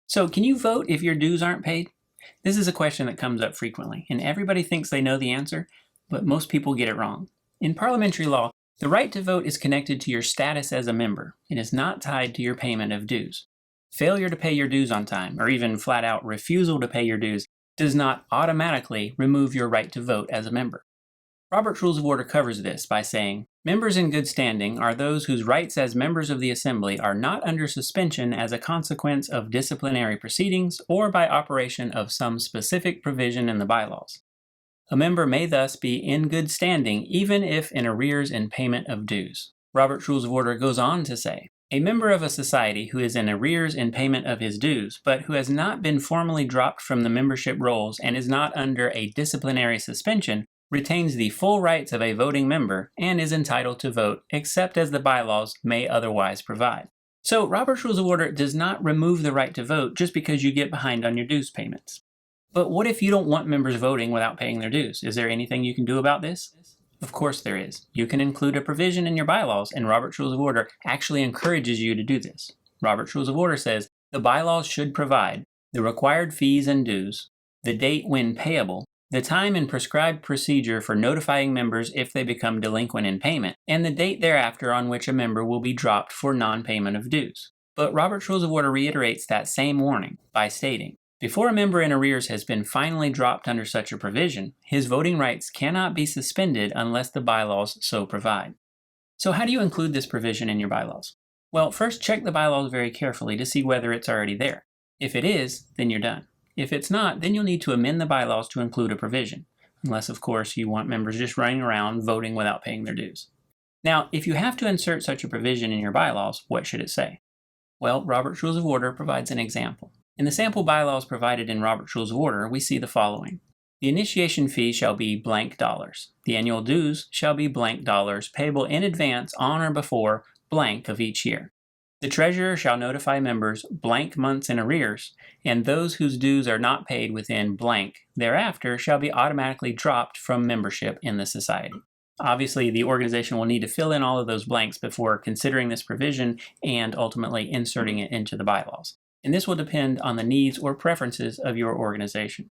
So, can you vote if your dues aren't paid? This is a question that comes up frequently, and everybody thinks they know the answer, but most people get it wrong. In parliamentary law, the right to vote is connected to your status as a member and is not tied to your payment of dues. Failure to pay your dues on time, or even flat out refusal to pay your dues, does not automatically remove your right to vote as a member. Robert's Rules of Order covers this by saying, members in good standing are those whose rights as members of the Assembly are not under suspension as a consequence of disciplinary proceedings or by operation of some specific provision in the bylaws. A member may thus be in good standing even if in arrears in payment of dues. Robert's Rules of Order goes on to say, a member of a society who is in arrears in payment of his dues, but who has not been formally dropped from the membership rolls and is not under a disciplinary suspension, retains the full rights of a voting member and is entitled to vote except as the bylaws may otherwise provide. So Robert's Rules of Order does not remove the right to vote just because you get behind on your dues payments. But what if you don't want members voting without paying their dues? Is there anything you can do about this? Of course there is. You can include a provision in your bylaws, and Robert's Rules of Order actually encourages you to do this. Robert's Rules of Order says the bylaws should provide the required fees and dues, the date when payable, the time and prescribed procedure for notifying members if they become delinquent in payment, and the date thereafter on which a member will be dropped for non-payment of dues. But Robert's Rules of Order reiterates that same warning by stating, before a member in arrears has been finally dropped under such a provision, his voting rights cannot be suspended unless the bylaws so provide. So how do you include this provision in your bylaws? Well, first check the bylaws very carefully to see whether it's already there. If it is, then you're done. If it's not, then you'll need to amend the bylaws to include a provision, unless of course you want members just running around voting without paying their dues. Now, if you have to insert such a provision in your bylaws, what should it say? Well, Robert's Rules of Order provides an example. In the sample bylaws provided in Robert's Rules of Order, we see the following. The initiation fee shall be blank dollars. The annual dues shall be blank dollars payable in advance on or before blank of each year. The treasurer shall notify members blank months in arrears, and those whose dues are not paid within blank thereafter shall be automatically dropped from membership in the society. Obviously, the organization will need to fill in all of those blanks before considering this provision and ultimately inserting it into the bylaws. And this will depend on the needs or preferences of your organization.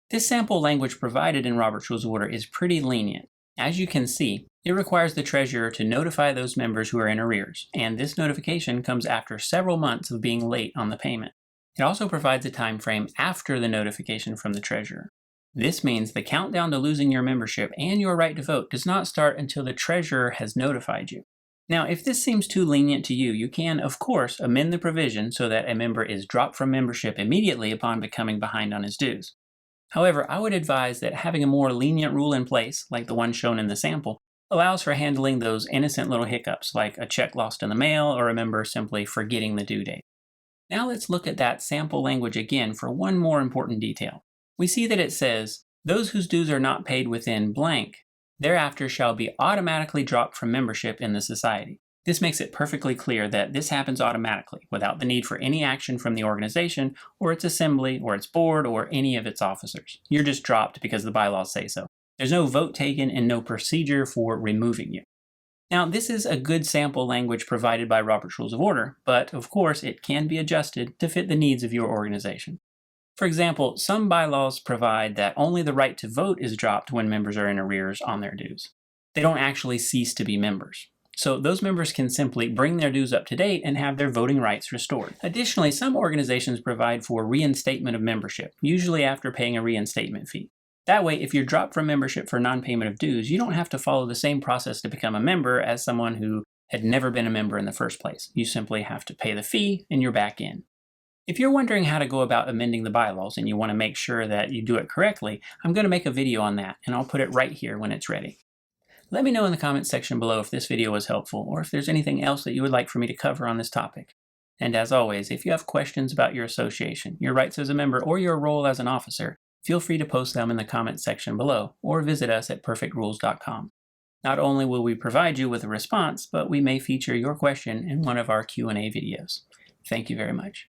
This sample language provided in Robert's Rules of Order is pretty lenient. As you can see, it requires the treasurer to notify those members who are in arrears, and this notification comes after several months of being late on the payment. It also provides a time frame after the notification from the treasurer. This means the countdown to losing your membership and your right to vote does not start until the treasurer has notified you. Now, if this seems too lenient to you, you can, of course, amend the provision so that a member is dropped from membership immediately upon becoming behind on his dues. However, I would advise that having a more lenient rule in place, like the one shown in the sample, allows for handling those innocent little hiccups like a check lost in the mail or a member simply forgetting the due date. Now let's look at that sample language again for one more important detail. We see that it says, those whose dues are not paid within blank thereafter shall be automatically dropped from membership in the society. This makes it perfectly clear that this happens automatically without the need for any action from the organization or its assembly or its board or any of its officers. You're just dropped because the bylaws say so. There's no vote taken and no procedure for removing you. Now, this is a good sample language provided by Robert's Rules of Order, but of course it can be adjusted to fit the needs of your organization. For example, some bylaws provide that only the right to vote is dropped when members are in arrears on their dues. They don't actually cease to be members. So those members can simply bring their dues up to date and have their voting rights restored. Additionally, some organizations provide for reinstatement of membership, usually after paying a reinstatement fee. That way, if you're dropped from membership for non-payment of dues, you don't have to follow the same process to become a member as someone who had never been a member in the first place. You simply have to pay the fee and you're back in. If you're wondering how to go about amending the bylaws and you want to make sure that you do it correctly, I'm going to make a video on that and I'll put it right here when it's ready. Let me know in the comments section below if this video was helpful or if there's anything else that you would like for me to cover on this topic. And as always, if you have questions about your association, your rights as a member, or your role as an officer, feel free to post them in the comments section below or visit us at perfectrules.com. Not only will we provide you with a response, but we may feature your question in one of our Q&A videos. Thank you very much.